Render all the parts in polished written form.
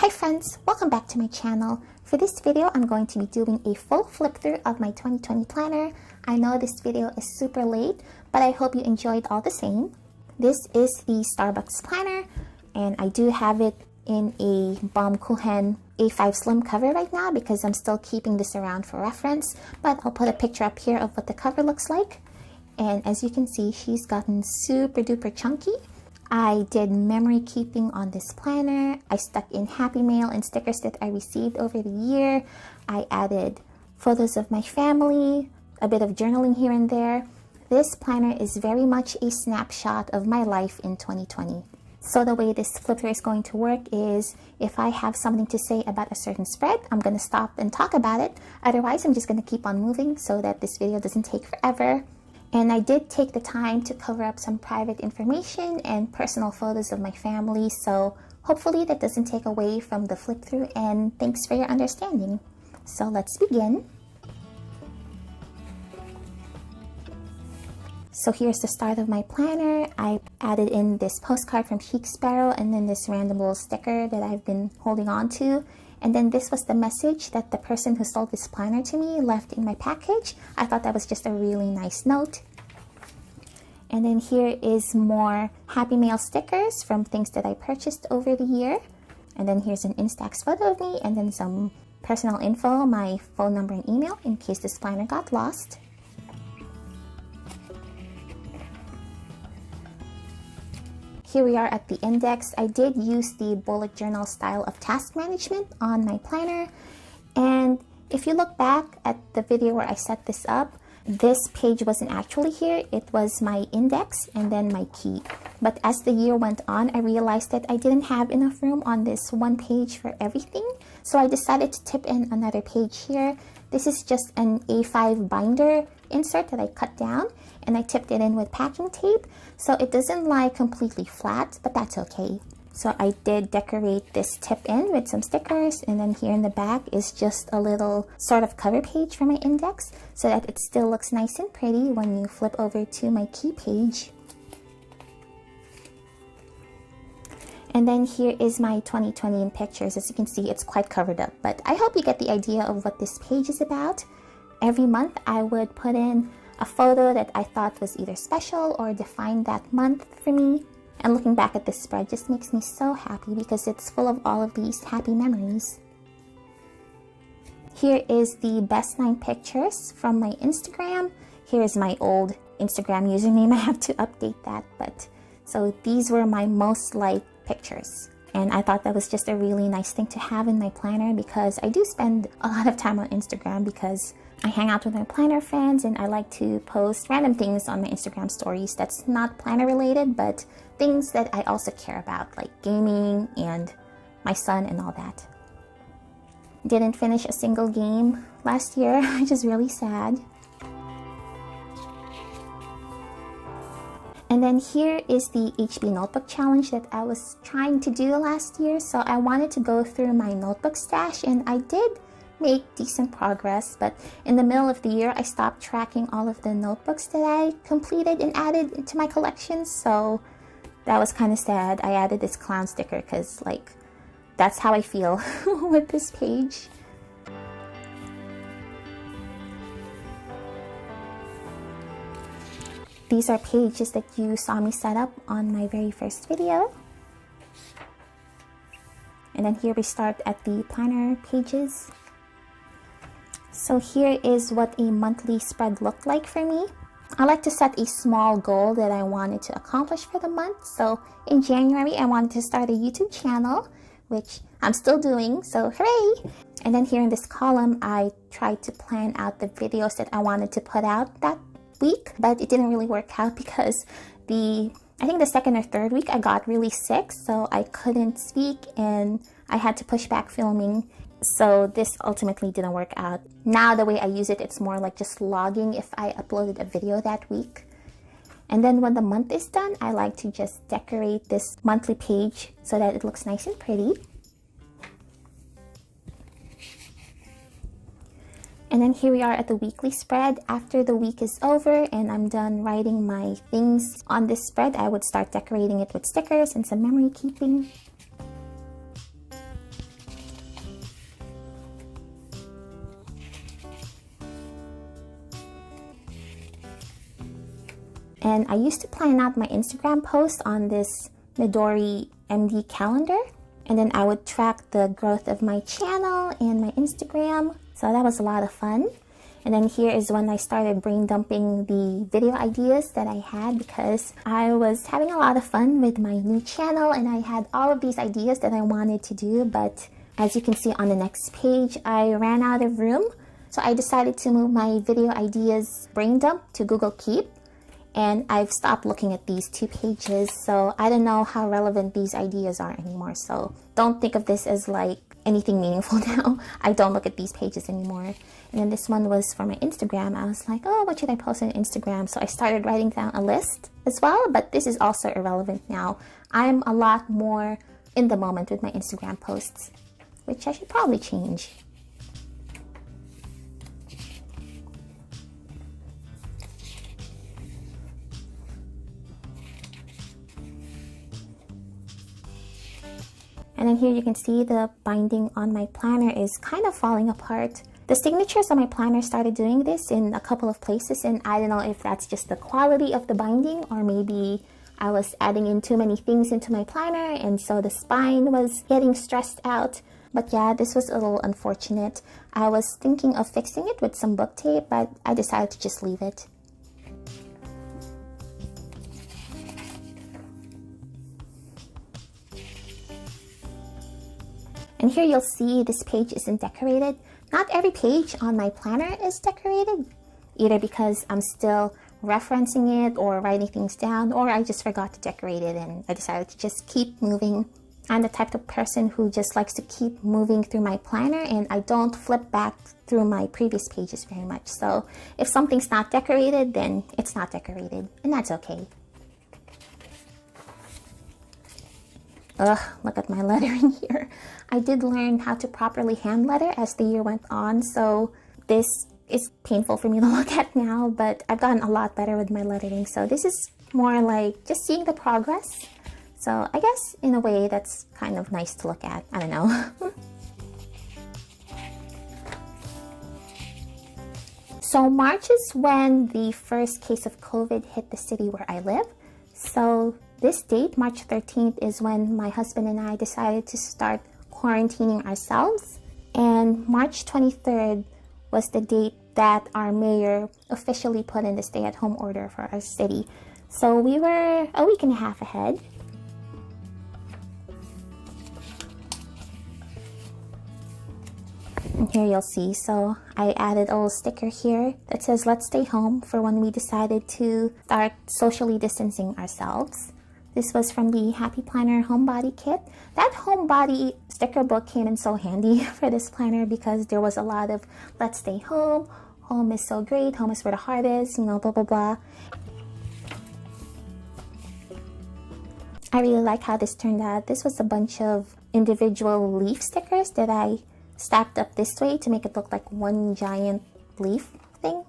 Hi friends, welcome back to my channel. For this video, I'm going to be doing a full flip through of my 2020 planner. I know this video is super late, but I hope you enjoyed all the same. This is the Starbucks planner, and I do have it in a Baumkuchen A5 Slim cover right now because I'm still keeping this around for reference, but I'll put a picture up here of what the cover looks like. And as you can see, she's gotten super duper chunky. I did memory keeping on this planner. I stuck in Happy Mail and stickers that I received over the year. I added photos of my family, a bit of journaling here and there. This planner is very much a snapshot of my life in 2020. So the way this flip through is going to work is if I have something to say about a certain spread, I'm going to stop and talk about it. Otherwise, I'm just going to keep on moving so that this video doesn't take forever. And I did take the time to cover up some private information and personal photos of my family, so hopefully that doesn't take away from the flip through, and thanks for your understanding. So let's begin. So here's the start of my planner. I added in this postcard from Chic Sparrow and then this random little sticker that I've been holding on to. And then this was the message that the person who sold this planner to me left in my package. I thought that was just a really nice note. And then here is more Happy Mail stickers from things that I purchased over the year. And then here's an Instax photo of me and then some personal info, my phone number and email in case this planner got lost. Here we are at the index. I did use the bullet journal style of task management on my planner. And if you look back at the video where I set this up, this page wasn't actually here. It was my index and then my key. But as the year went on, I realized that I didn't have enough room on this one page for everything. So I decided to tip in another page here. This is just an A5 binder insert that I cut down, and I tipped it in with packing tape so it doesn't lie completely flat, but that's okay. So I did decorate this tip in with some stickers, and then here in the back is just a little sort of cover page for my index so that it still looks nice and pretty when you flip over to my key page. And then here is my 2020 in pictures. As you can see, it's quite covered up, but I hope you get the idea of what this page is about. Every month I would put in a photo that I thought was either special or defined that month for me. And looking back at this spread just makes me so happy because it's full of all of these happy memories. Here is the best 9 pictures from my Instagram. Here is my old Instagram username. I have to update that, but so these were my most liked pictures. And I thought that was just a really nice thing to have in my planner because I do spend a lot of time on Instagram because I hang out with my planner friends and I like to post random things on my Instagram stories that's not planner related, but things that I also care about, like gaming and my son and all that. Didn't finish a single game last year, which is really sad. And then here is the HB notebook challenge that I was trying to do last year. So I wanted to go through my notebook stash, and I did make decent progress, but in the middle of the year I stopped tracking all of the notebooks that I completed and added into my collection, so that was kind of sad. I added this clown sticker because like that's how I feel with this page. These are pages that you saw me set up on my very first video. And then here we start at the planner pages. So here is what a monthly spread looked like for me. I like to set a small goal that I wanted to accomplish for the month. So in January, I wanted to start a YouTube channel, which I'm still doing, so hooray! And then here in this column, I tried to plan out the videos that I wanted to put out that week, but it didn't really work out because I think the second or third week I got really sick, so I couldn't speak and I had to push back filming. So this ultimately didn't work out. Now the way I use it, it's more like just logging if I uploaded a video that week. And then when the month is done, I like to just decorate this monthly page so that it looks nice and pretty. And then here we are at the weekly spread. After the week is over and I'm done writing my things on this spread, I would start decorating it with stickers and some memory keeping. And I used to plan out my Instagram posts on this Midori MD calendar. And then I would track the growth of my channel and my Instagram. So that was a lot of fun. And then here is when I started brain dumping the video ideas that I had, because I was having a lot of fun with my new channel and I had all of these ideas that I wanted to do. But as you can see on the next page, I ran out of room. So I decided to move my video ideas brain dump to Google Keep. And I've stopped looking at these 2 pages, so I don't know how relevant these ideas are anymore. So don't think of this as like anything meaningful now. I don't look at these pages anymore. And then this one was for my Instagram. I was like, oh, what should I post on Instagram? So I started writing down a list as well, but this is also irrelevant now. I'm a lot more in the moment with my Instagram posts, which I should probably change. And then here you can see the binding on my planner is kind of falling apart. The signatures on my planner started doing this in a couple of places, and I don't know if that's just the quality of the binding or maybe I was adding in too many things into my planner and so the spine was getting stressed out. But yeah, this was a little unfortunate. I was thinking of fixing it with some book tape, but I decided to just leave it. And here you'll see this page isn't decorated. Not every page on my planner is decorated, either because I'm still referencing it or writing things down, or I just forgot to decorate it and I decided to just keep moving. I'm the type of person who just likes to keep moving through my planner, and I don't flip back through my previous pages very much. So if something's not decorated, then it's not decorated, and that's okay. Ugh, look at my lettering here. I did learn how to properly hand letter as the year went on, so this is painful for me to look at now, but I've gotten a lot better with my lettering. So this is more like just seeing the progress. So I guess in a way that's kind of nice to look at. I don't know. So March is when the first case of COVID hit the city where I live. So this date, March 13th, is when my husband and I decided to start quarantining ourselves. And March 23rd was the date that our mayor officially put in the stay-at-home order for our city. So we were a week and a half ahead. And here you'll see, so I added a little sticker here that says let's stay home for when we decided to start socially distancing ourselves. This was from the Happy Planner Homebody Kit. That Homebody sticker book came in so handy for this planner because there was a lot of let's stay home, home is so great, home is where the heart is, you know, blah, blah, blah. I really like how this turned out. This was a bunch of individual leaf stickers that I stacked up this way to make it look like one giant leaf thing.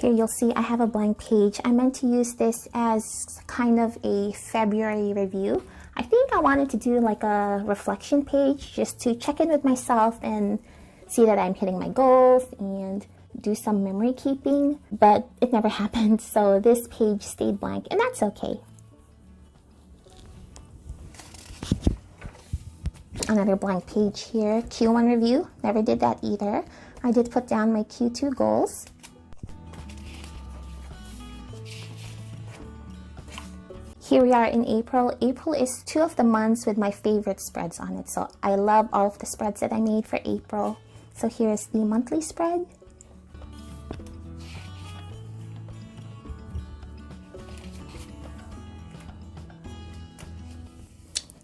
Here you'll see I have a blank page. I meant to use this as kind of a February review. I think I wanted to do like a reflection page just to check in with myself and see that I'm hitting my goals and do some memory keeping, but it never happened, so this page stayed blank, and that's okay. Another blank page here, Q1 review, never did that either. I did put down my Q2 goals. Here we are in April. April is 2 of the months with my favorite spreads on it, so I love all of the spreads that I made for April. So here's the monthly spread.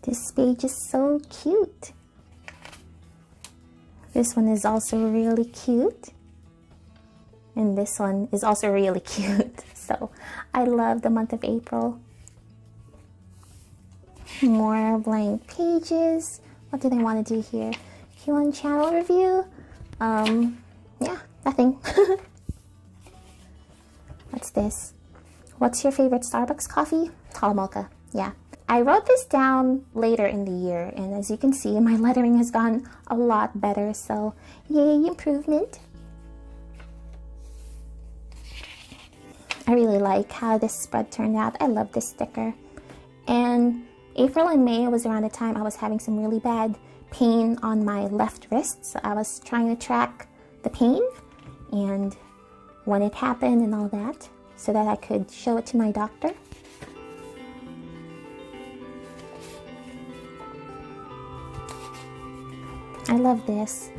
This page is so cute. This one is also really cute. And this one is also really cute. So I love the month of April. More blank pages. What did I want to do here? Q1 channel review. Yeah, nothing. What's this? What's your favorite Starbucks coffee? Tall mocha. Yeah. I wrote this down later in the year, and as you can see, my lettering has gone a lot better, so yay, improvement. I really like how this spread turned out. I love this sticker. And April and May was around the time I was having some really bad pain on my left wrist, so I was trying to track the pain and when it happened and all that, so that I could show it to my doctor. I love this.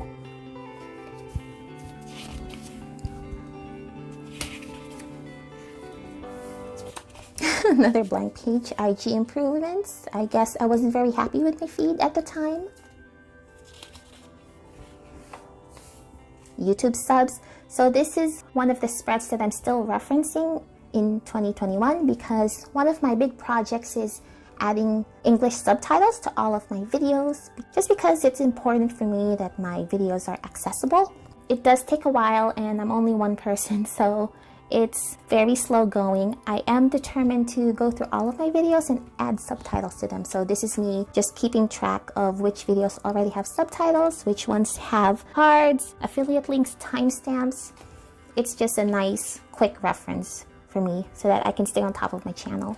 Another blank page, IG improvements. I guess I wasn't very happy with my feed at the time. YouTube subs. So this is one of the spreads that I'm still referencing in 2021 because one of my big projects is adding English subtitles to all of my videos, just because it's important for me that my videos are accessible. It does take a while and I'm only one person, so it's very slow going. I am determined to go through all of my videos and add subtitles to them. So this is me just keeping track of which videos already have subtitles, which ones have cards, affiliate links, timestamps. It's just a nice, quick reference for me so that I can stay on top of my channel.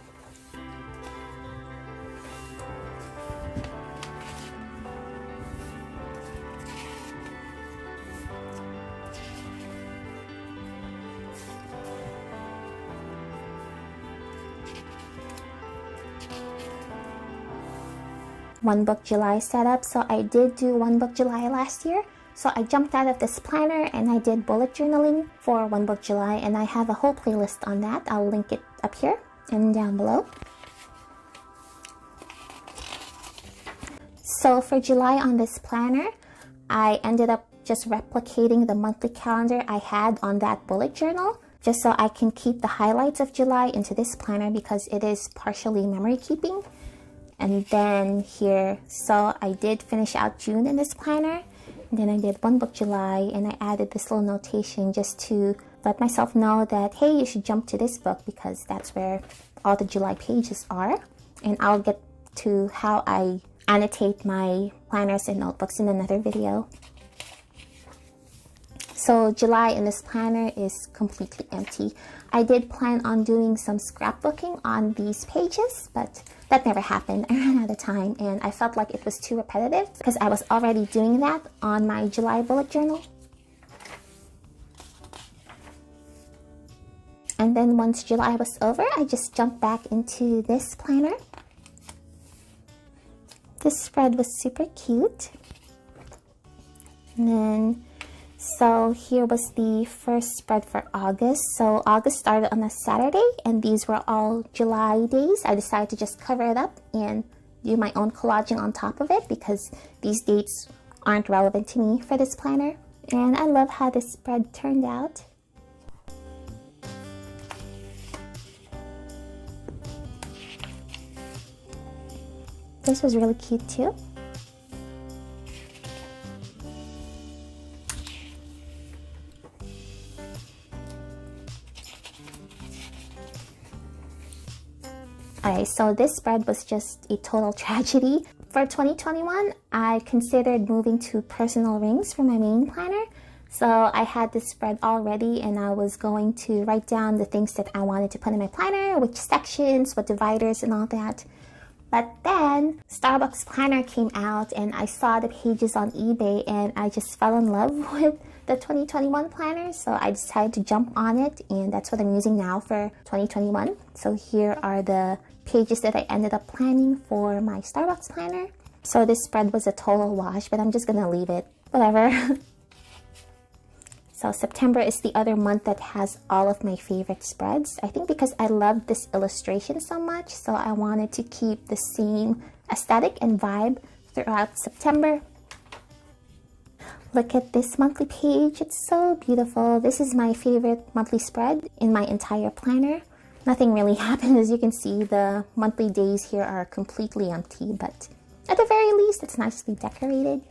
One Book July setup. So I did do One Book July last year. So I jumped out of this planner and I did bullet journaling for One Book July, and I have a whole playlist on that. I'll link it up here and down below. So for July on this planner, I ended up just replicating the monthly calendar I had on that bullet journal, just so I can keep the highlights of July into this planner because it is partially memory keeping. And then here, so I did finish out June in this planner, and then I did One Book July, and I added this little notation just to let myself know that, hey, you should jump to this book because that's where all the July pages are. And I'll get to how I annotate my planners and notebooks in another video. So July in this planner is completely empty. I did plan on doing some scrapbooking on these pages, but that never happened. I ran out of time and I felt like it was too repetitive because I was already doing that on my July bullet journal. And then once July was over, I just jumped back into this planner. This spread was super cute. And then so here was the first spread for August. So August started on a Saturday and these were all July days. I decided to just cover it up and do my own collaging on top of it because these dates aren't relevant to me for this planner. And I love how this spread turned out. This was really cute too. Alright, so this spread was just a total tragedy. For 2021, I considered moving to personal rings for my main planner. So I had this spread all ready and I was going to write down the things that I wanted to put in my planner, which sections, what dividers and all that. But then Starbucks planner came out and I saw the pages on eBay and I just fell in love with the 2021 planner. So I decided to jump on it and that's what I'm using now for 2021. So here are the pages that I ended up planning for my Starbucks planner. So this spread was a total wash, but I'm just gonna leave it, whatever. So September is the other month that has all of my favorite spreads. I think because I love this illustration so much, so I wanted to keep the same aesthetic and vibe throughout September. Look at this monthly page, it's so beautiful. This is my favorite monthly spread in my entire planner. Nothing really happened. As you can see, the monthly days here are completely empty, but at the very least, it's nicely decorated.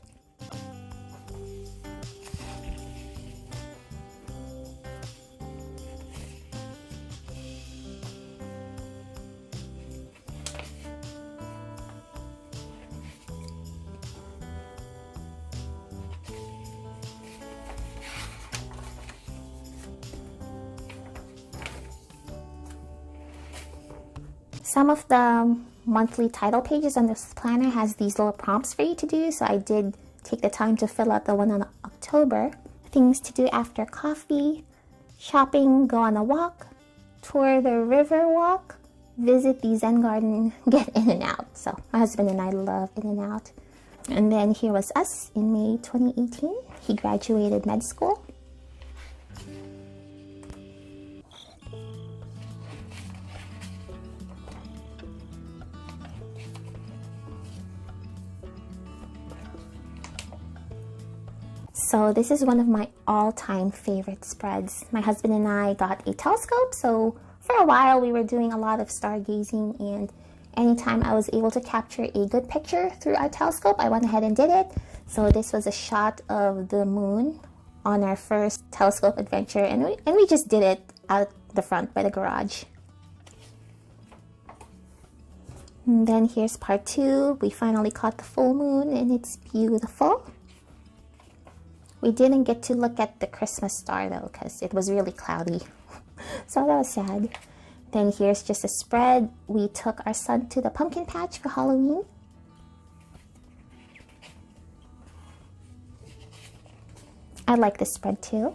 Some of the monthly title pages on this planner has these little prompts for you to do, so I did take the time to fill out the one on October. Things to do after coffee: shopping, go on a walk, tour the river walk, visit the Zen garden, get in and out. So my husband and I love in and out. And then here was us in May 2018. He graduated med school. So this is one of my all-time favorite spreads. My husband and I got a telescope, so for a while we were doing a lot of stargazing, and anytime I was able to capture a good picture through our telescope, I went ahead and did it. So this was a shot of the moon on our first telescope adventure, and we just did it out the front by the garage. And then here's part 2. We finally caught the full moon, and it's beautiful. We didn't get to look at the Christmas star though, because it was really cloudy. So that was sad. Then here's just a spread. We took our son to the pumpkin patch for Halloween. I like this spread too.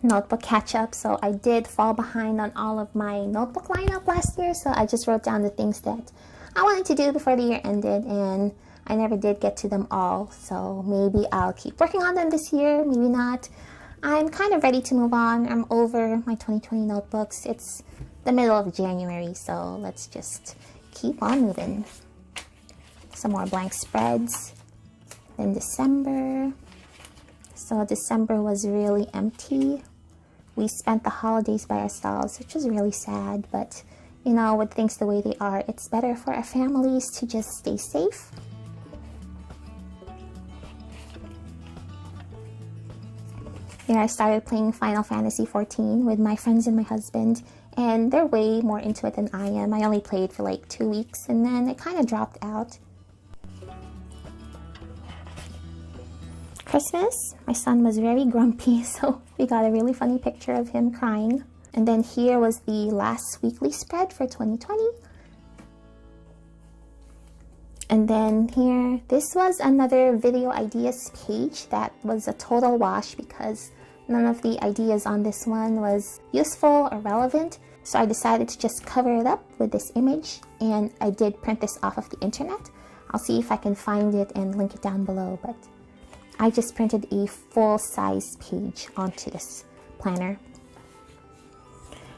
Notebook catch up. So I did fall behind on all of my notebook lineup last year, so I just wrote down the things that I wanted to do before the year ended, and I never did get to them all. So maybe I'll keep working on them this year, maybe not. I'm kind of ready to move on. I'm over my 2020 notebooks. It's the middle of January, so let's just keep on moving. Some more blank spreads. Then December. So December was really empty. We spent the holidays by ourselves, which was really sad, but you know, with things the way they are, it's better for our families to just stay safe. Here I started playing Final Fantasy XIV with my friends and my husband, and they're way more into it than I am. I only played for like 2 weeks and then it kind of dropped out. Christmas, my son was very grumpy, so we got a really funny picture of him crying. And then here was the last weekly spread for 2020. And then here, this was another video ideas page that was a total wash because none of the ideas on this one was useful or relevant. So I decided to just cover it up with this image, and I did print this off of the internet. I'll see if I can find it and link it down below, but I just printed a full-size page onto this planner.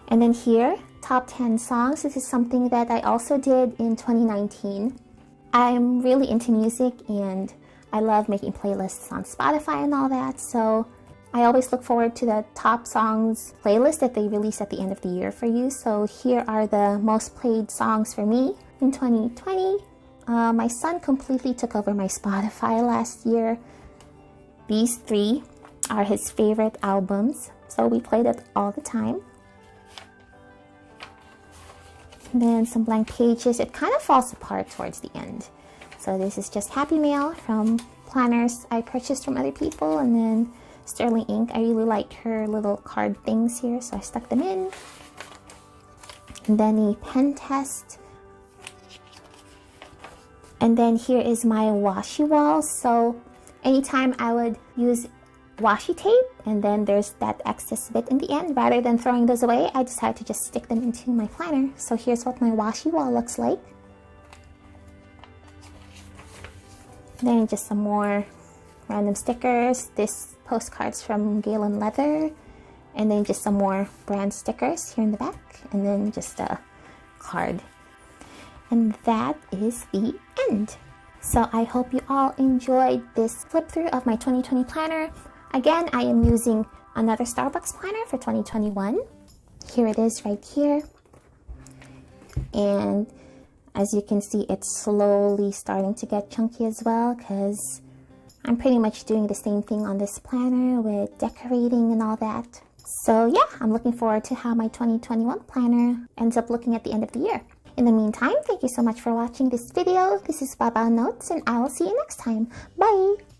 And then here, top 10 songs. This is something that I also did in 2019. I'm really into music and I love making playlists on Spotify and all that, so I always look forward to the top songs playlist that they release at the end of the year for you. So here are the most played songs for me in 2020. My son completely took over my Spotify last year. These 3 are his favorite albums, so we played it all the time. And then some blank pages. It kind of falls apart towards the end. So this is just Happy Mail from planners I purchased from other people, and then Sterling ink. I really liked her little card things here, so I stuck them in. And then a pen test. And then here is my washi wall. So anytime I would use washi tape and then there's that excess bit in the end, rather than throwing those away, I decided to just stick them into my planner. So here's what my washi wall looks like. Then just some more random stickers. This postcards from Galen Leather, and then just some more brand stickers here in the back, and then just a card. And that is the end. So I hope you all enjoyed this flip through of my 2020 planner. Again, I am using another Starbucks planner for 2021. Here it is right here. And as you can see, it's slowly starting to get chunky as well, because I'm pretty much doing the same thing on this planner with decorating and all that. So yeah, I'm looking forward to how my 2021 planner ends up looking at the end of the year. In the meantime, thank you so much for watching this video. This is Baba Notes, and I will see you next time. Bye!